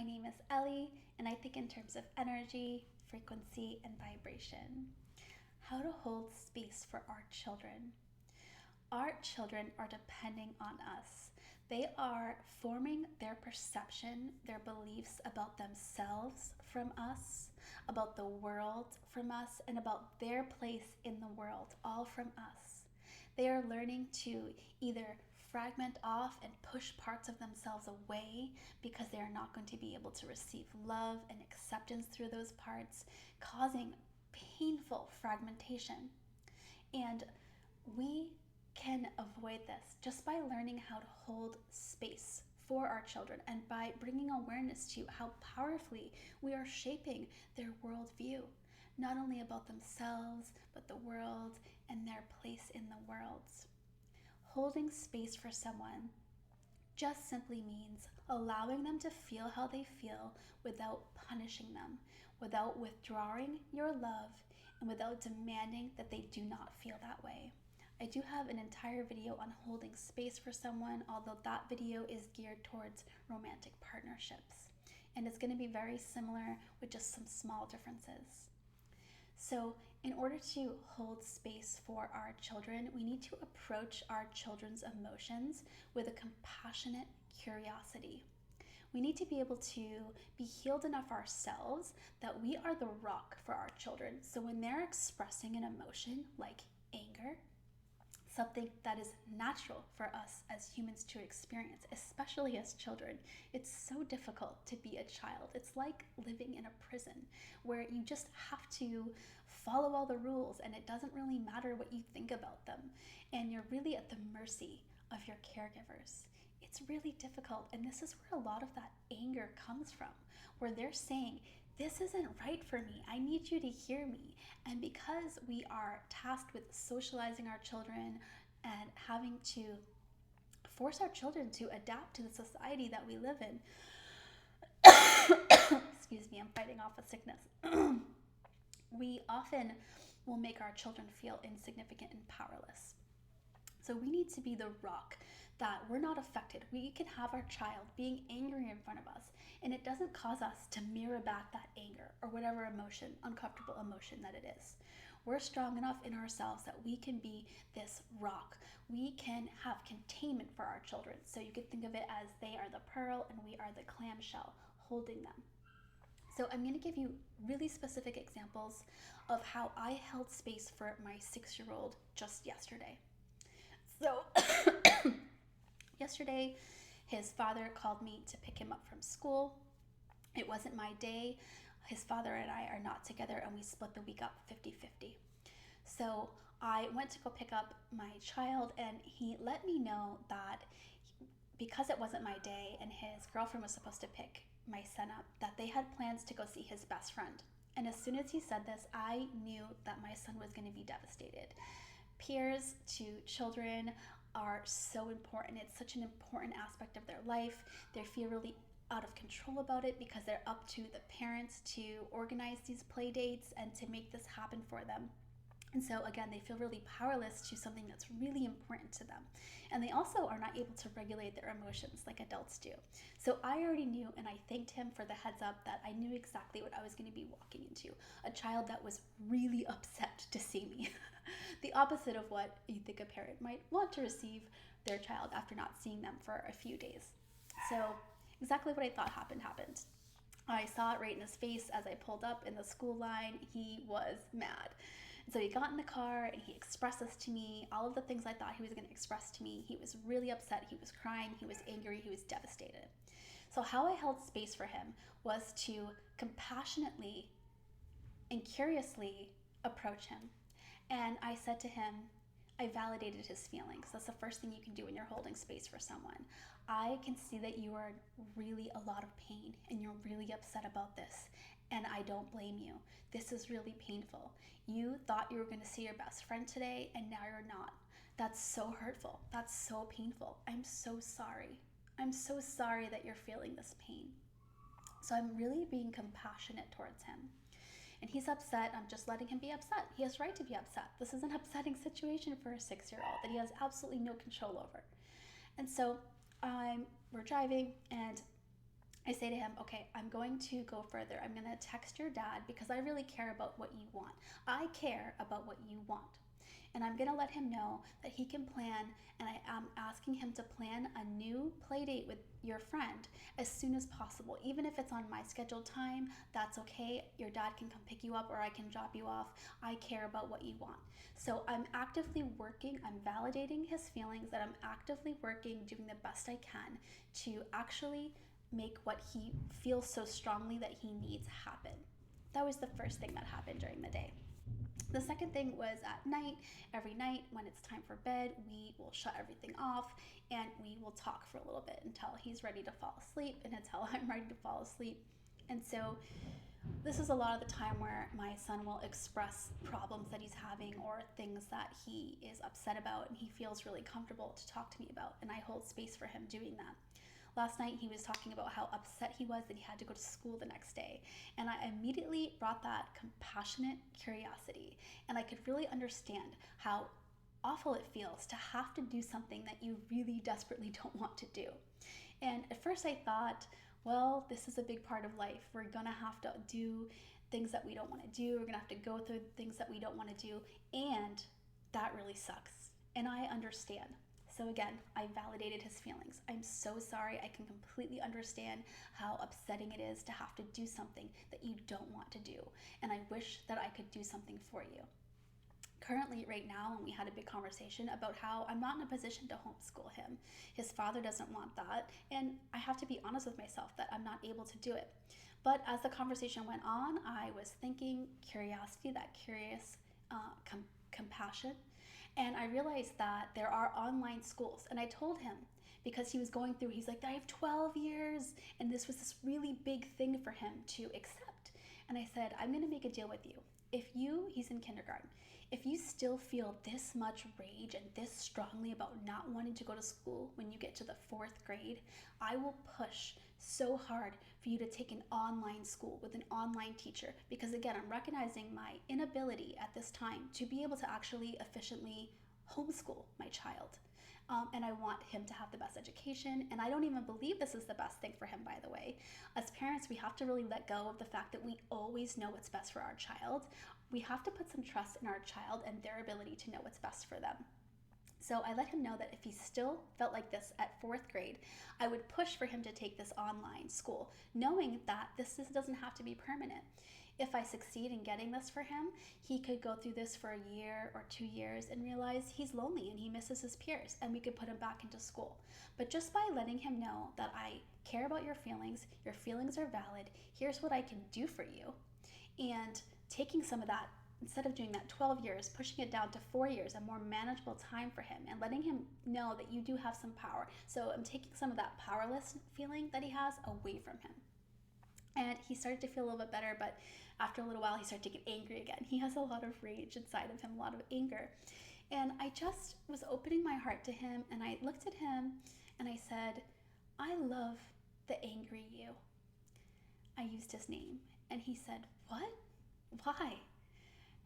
My name is Ellie, and I think in terms of energy, frequency, and vibration. How to hold space for our children. Our children are depending on us. They are forming their perception, their beliefs about themselves from us, about the world from us, and about their place in the world, all from us. They are learning to either fragment off and push parts of themselves away because they are not going to be able to receive love and acceptance through those parts, causing painful fragmentation. And we can avoid this just by learning how to hold space for our children and by bringing awareness to how powerfully we are shaping their worldview, not only about themselves, but the world and their place in the world. Holding space for someone just simply means allowing them to feel how they feel without punishing them, without withdrawing your love, and without demanding that they do not feel that way. I do have an entire video on holding space for someone, although that video is geared towards romantic partnerships. And it's going to be very similar with just some small differences. So, in order to hold space for our children, we need to approach our children's emotions with a compassionate curiosity. We need to be able to be healed enough ourselves that we are the rock for our children. So, when they're expressing an emotion like anger, something that is natural for us as humans to experience, especially as children. It's so difficult to be a child. It's like living in a prison where you just have to follow all the rules and it doesn't really matter what you think about them. And you're really at the mercy of your caregivers. It's really difficult. And this is where a lot of that anger comes from, where they're saying, this isn't right for me. I need you to hear me. And because we are tasked with socializing our children and having to force our children to adapt to the society that we live in, excuse me, I'm fighting off a sickness. We often will make our children feel insignificant and powerless. So we need to be the rock that we're not affected. We can have our child being angry in front of us, and it doesn't cause us to mirror back that anger or whatever emotion, uncomfortable emotion that it is. We're strong enough in ourselves that we can be this rock. We can have containment for our children. So you could think of it as they are the pearl and we are the clamshell holding them. So I'm going to give you really specific examples of how I held space for my 6-year-old just yesterday. So yesterday, his father called me to pick him up from school. It wasn't my day. His father and I are not together and we split the week up 50-50. So I went to go pick up my child and he let me know that because it wasn't my day and his girlfriend was supposed to pick my son up, that they had plans to go see his best friend. And as soon as he said this, I knew that my son was going to be devastated. Peers to children are so important. It's such an important aspect of their life. They feel really out of control about it because they're up to the parents to organize these play dates and to make this happen for them. And so again, they feel really powerless to something that's really important to them. And they also are not able to regulate their emotions like adults do. So I already knew, and I thanked him for the heads up that I knew exactly what I was going to be walking into. A child that was really upset to see me. The opposite of what you think a parent might want to receive their child after not seeing them for a few days. So exactly what I thought happened. I saw it right in his face as I pulled up in the school line. He was mad. So he got in the car and he expressed this to me, all of the things I thought he was going to express to me. He was really upset, he was crying, he was angry, he was devastated. So how I held space for him was to compassionately and curiously approach him. And I said to him, I validated his feelings. That's the first thing you can do when you're holding space for someone. I can see that you are really a lot of pain and you're really upset about this. And I don't blame you. This is really painful. You thought you were going to see your best friend today and now you're not. That's so hurtful. That's so painful. I'm so sorry. I'm so sorry that you're feeling this pain. So I'm really being compassionate towards him. And he's upset. I'm just letting him be upset. He has right to be upset. This is an upsetting situation for a 6-year-old that he has absolutely no control over. And so we're driving and I say to him, okay, I'm going to go further. I'm going to text your dad because I really care about what you want. I care about what you want. And I'm going to let him know that he can plan, and I am asking him to plan a new play date with your friend as soon as possible. Even if it's on my scheduled time, that's okay. Your dad can come pick you up or I can drop you off. I care about what you want. So I'm actively working, I'm validating his feelings, that I'm actively working, doing the best I can to actually make what he feels so strongly that he needs happen. That was the first thing that happened during the day. The second thing was at night. Every night when it's time for bed, we will shut everything off and we will talk for a little bit until he's ready to fall asleep and until I'm ready to fall asleep. And so this is a lot of the time where my son will express problems that he's having or things that he is upset about and he feels really comfortable to talk to me about, and I hold space for him doing that. Last night he was talking about how upset he was that he had to go to school the next day, and I immediately brought that compassionate curiosity, and I could really understand how awful it feels to have to do something that you really desperately don't want to do. And at first I thought, well, this is a big part of life. We're gonna have to do things that we don't want to do. We're gonna have to go through things that we don't want to do, and that really sucks. And I understand. So again, I validated his feelings. I'm so sorry. I can completely understand how upsetting it is to have to do something that you don't want to do. And I wish that I could do something for you. Currently, right now, and we had a big conversation about how I'm not in a position to homeschool him. His father doesn't want that, and I have to be honest with myself that I'm not able to do it. But as the conversation went on, I was thinking curiosity, that curious compassion, and I realized that there are online schools. And I told him, because he was going through, he's like, I have 12 years, and this was this really big thing for him to accept. And I said, I'm going to make a deal with you. He's in kindergarten, if you still feel this much rage and this strongly about not wanting to go to school when you get to the 4th grade, I will push so hard for you to take an online school with an online teacher, because again, I'm recognizing my inability at this time to be able to actually efficiently homeschool my child. And I want him to have the best education, and I don't even believe this is the best thing for him, by the way. As parents, we have to really let go of the fact that we always know what's best for our child. We have to put some trust in our child and their ability to know what's best for them. So I let him know that if he still felt like this at 4th grade, I would push for him to take this online school, knowing that this doesn't have to be permanent. If I succeed in getting this for him, he could go through this for a year or 2 years and realize he's lonely and he misses his peers, and we could put him back into school. But just by letting him know that I care about your feelings are valid, here's what I can do for you, and taking some of that, instead of doing that 12 years, pushing it down to 4 years, a more manageable time for him, and letting him know that you do have some power. So I'm taking some of that powerless feeling that he has away from him. And he started to feel a little bit better, but after a little while, he started to get angry again. He has a lot of rage inside of him, a lot of anger. And I just was opening my heart to him, and I looked at him and I said, I love the angry you. I used his name. And he said, what? Why?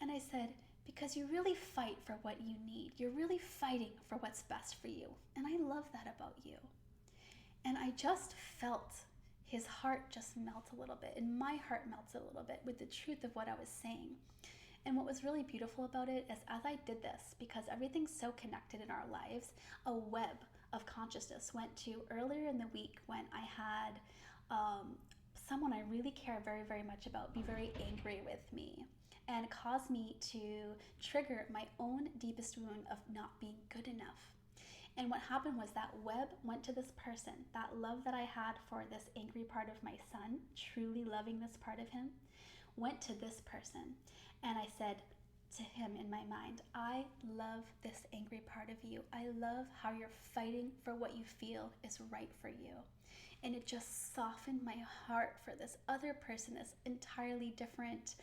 And I said, because you really fight for what you need. You're really fighting for what's best for you. And I love that about you. And I just felt his heart just melt a little bit, and my heart melted a little bit with the truth of what I was saying. And what was really beautiful about it is, as I did this, because everything's so connected in our lives, a web of consciousness went to earlier in the week when I had someone I really care very, very much about be very angry with me, and caused me to trigger my own deepest wound of not being good enough. And what happened was that web went to this person. That love that I had for this angry part of my son, truly loving this part of him, went to this person. And I said to him in my mind, I love this angry part of you. I love how you're fighting for what you feel is right for you. And it just softened my heart for this other person, this entirely different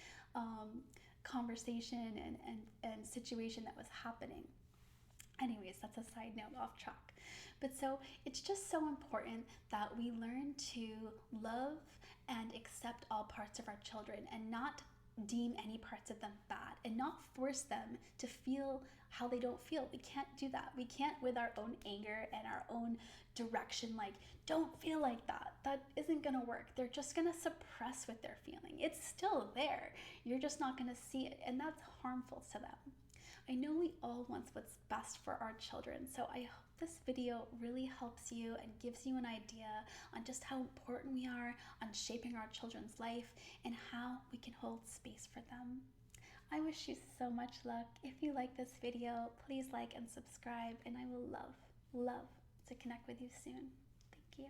conversation and situation that was happening. Anyways, that's a side note, off track. But so it's just so important that we learn to love and accept all parts of our children, and not deem any parts of them bad and not force them to feel how they don't feel. We can't do that. We can't, with our own anger and our own direction, like, don't feel like that. That isn't gonna work. They're just gonna suppress what they're feeling. It's still there. You're just not gonna see it, and that's harmful to them. I know we all want what's best for our children, so I hope this video really helps you and gives you an idea on just how important we are on shaping our children's life and how we can hold space for them. I wish you so much luck. If you like this video, please like and subscribe, and I will love to connect with you soon. Thank you.